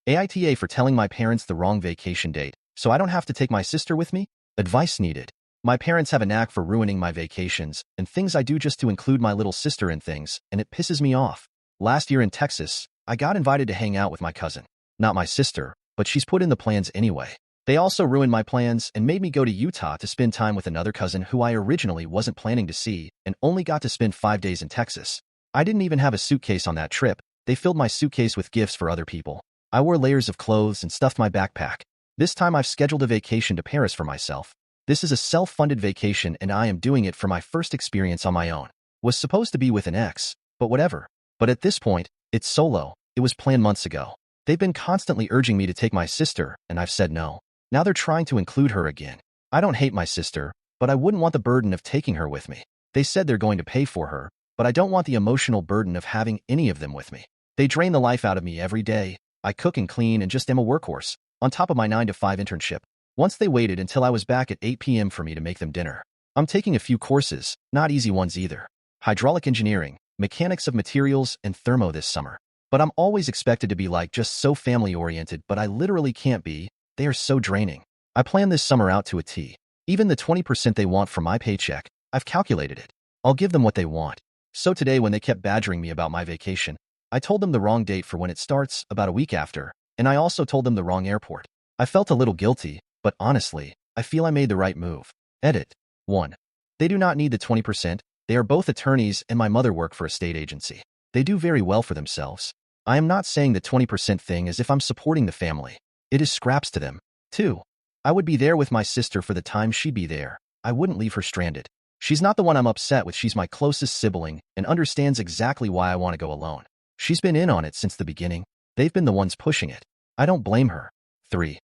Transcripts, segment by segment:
AITA for telling my parents the wrong vacation date, so I don't have to take my sister with me? Advice needed. My parents have a knack for ruining my vacations and things I do just to include my little sister in things, and it pisses me off. Last year in Texas, I got invited to hang out with my cousin. Not my sister, but she's put in the plans anyway. They also ruined my plans and made me go to Utah to spend time with another cousin who I originally wasn't planning to see and only got to spend 5 days in Texas. I didn't even have a suitcase on that trip. They filled my suitcase with gifts for other people. I wore layers of clothes and stuffed my backpack. This time I've scheduled a vacation to Paris for myself. This is a self-funded vacation and I am doing it for my first experience on my own. Was supposed to be with an ex, but whatever. But at this point, it's solo. It was planned months ago. They've been constantly urging me to take my sister, and I've said no. Now they're trying to include her again. I don't hate my sister, but I wouldn't want the burden of taking her with me. They said they're going to pay for her, but I don't want the emotional burden of having any of them with me. They drain the life out of me every day. I cook and clean and just am a workhorse, on top of my 9-to-5 internship. Once they waited until I was back at 8 p.m. for me to make them dinner. I'm taking a few courses, not easy ones either. Hydraulic engineering, mechanics of materials, and thermo this summer. But I'm always expected to be like just so family-oriented, but I literally can't be. They are so draining. I plan this summer out to a T. Even the 20% they want from my paycheck, I've calculated it. I'll give them what they want. So today when they kept badgering me about my vacation, I told them the wrong date for when it starts, about a week after, and I also told them the wrong airport. I felt a little guilty, but honestly, I feel I made the right move. Edit. 1. They do not need the 20%. They are both attorneys and my mother work for a state agency. They do very well for themselves. I am not saying the 20% thing as if I'm supporting the family. It is scraps to them. 2. I would be there with my sister for the time she'd be there. I wouldn't leave her stranded. She's not the one I'm upset with. She's my closest sibling and understands exactly why I want to go alone. She's been in on it since the beginning. They've been the ones pushing it. I don't blame her. 3.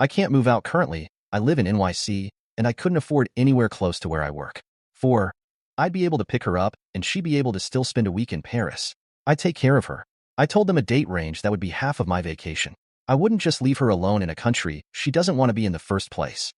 I can't move out currently. I live in NYC, and I couldn't afford anywhere close to where I work. 4. I'd be able to pick her up, and she'd be able to still spend a week in Paris. I'd take care of her. I told them a date range that would be half of my vacation. I wouldn't just leave her alone in a country she doesn't want to be in the first place.